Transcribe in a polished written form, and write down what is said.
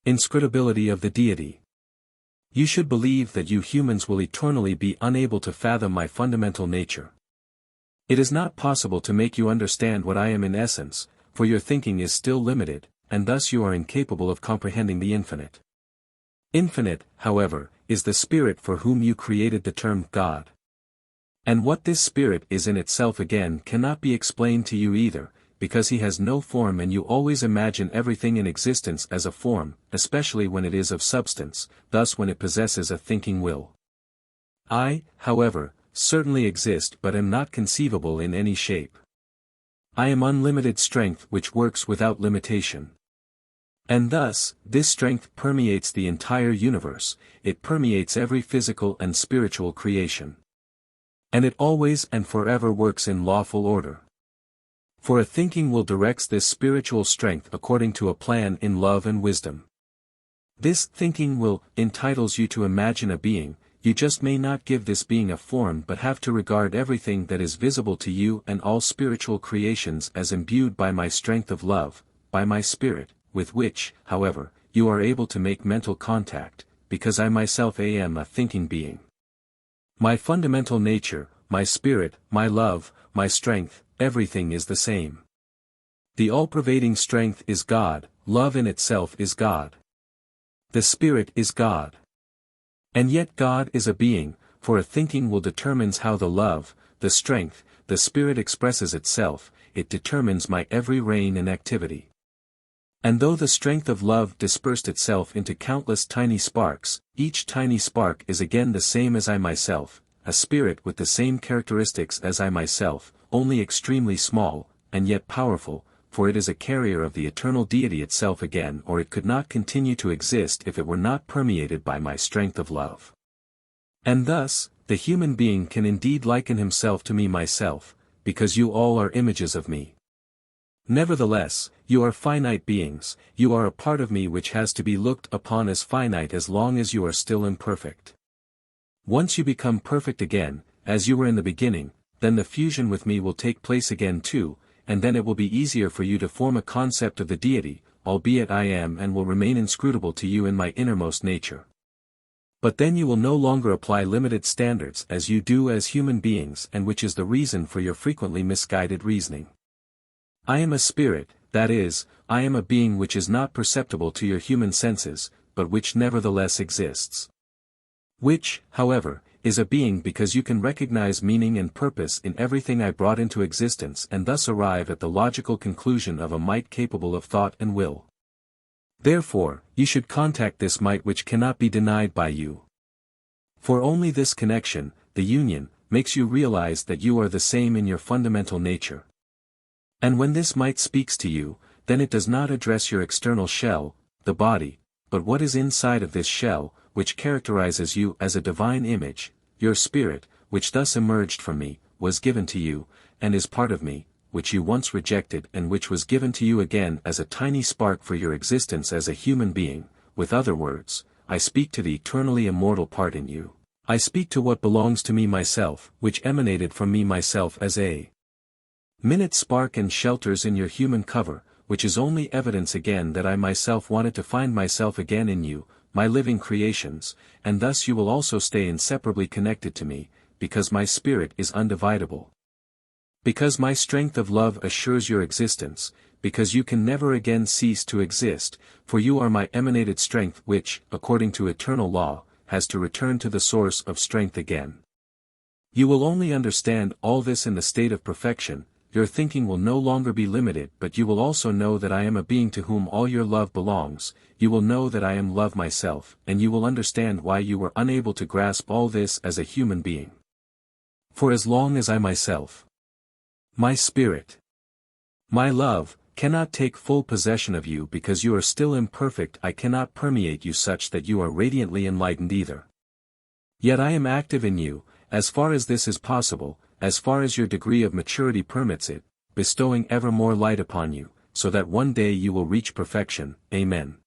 Inscrutability of the Deity. You should believe that you humans will eternally be unable to fathom my fundamental nature. It is not possible to make you understand what I am in essence, for your thinking is still limited, and thus you are incapable of comprehending the infinite. Infinite, however, is the spirit for whom you created the term God. And what this spirit is in itself again cannot be explained to you either, because he has no form and you always imagine everything in existence as a form, especially when it is of substance, thus when it possesses a thinking will. I, however, certainly exist but am not conceivable in any shape. I am unlimited strength which works without limitation. And thus, this strength permeates the entire universe, it permeates every physical and spiritual creation. And it always and forever works in lawful order. For a thinking will directs this spiritual strength according to a plan in love and wisdom. This thinking will entitles you to imagine a being, you just may not give this being a form but have to regard everything that is visible to you and all spiritual creations as imbued by my strength of love, by my spirit, with which, however, you are able to make mental contact, because I myself am a thinking being. My fundamental nature, my spirit, my love, my strength, everything is the same. The all-pervading strength is God, love in itself is God. The spirit is God. And yet God is a being, for a thinking will determines how the love, the strength, the spirit expresses itself, it determines my every reign and activity. And though the strength of love dispersed itself into countless tiny sparks, each tiny spark is again the same as I myself, a spirit with the same characteristics as I myself, only extremely small, and yet powerful, for it is a carrier of the eternal Deity itself again, or it could not continue to exist if it were not permeated by my strength of love. And thus, the human being can indeed liken himself to me myself, because you all are images of me. Nevertheless, you are finite beings, you are a part of me which has to be looked upon as finite as long as you are still imperfect. Once you become perfect again, as you were in the beginning, then the fusion with me will take place again too, and then it will be easier for you to form a concept of the Deity, albeit I am and will remain inscrutable to you in my innermost nature. But then you will no longer apply limited standards as you do as human beings, and which is the reason for your frequently misguided reasoning. I am a spirit, that is, I am a being which is not perceptible to your human senses, but which nevertheless exists. Which, however, is a being because you can recognize meaning and purpose in everything I brought into existence and thus arrive at the logical conclusion of a might capable of thought and will. Therefore, you should contact this might which cannot be denied by you. For only this connection, the union, makes you realize that you are the same in your fundamental nature. And when this might speaks to you, then it does not address your external shell, the body, but what is inside of this shell, which characterizes you as a divine image, your spirit, which thus emerged from me, was given to you, and is part of me, which you once rejected and which was given to you again as a tiny spark for your existence as a human being. With other words, I speak to the eternally immortal part in you. I speak to what belongs to me myself, which emanated from me myself as a minute spark and shelters in your human cover, which is only evidence again that I myself wanted to find myself again in you, my living creations, and thus you will also stay inseparably connected to me, because my spirit is undividable. Because my strength of love assures your existence, because you can never again cease to exist, for you are my emanated strength which, according to eternal law, has to return to the source of strength again. You will only understand all this in the state of perfection. Your thinking will no longer be limited, but you will also know that I am a being to whom all your love belongs, you will know that I am love myself, and you will understand why you were unable to grasp all this as a human being. For as long as I myself, my spirit, my love, cannot take full possession of you because you are still imperfect, I cannot permeate you such that you are radiantly enlightened either. Yet I am active in you, as far as this is possible, as far as your degree of maturity permits it, bestowing ever more light upon you, so that one day you will reach perfection. Amen.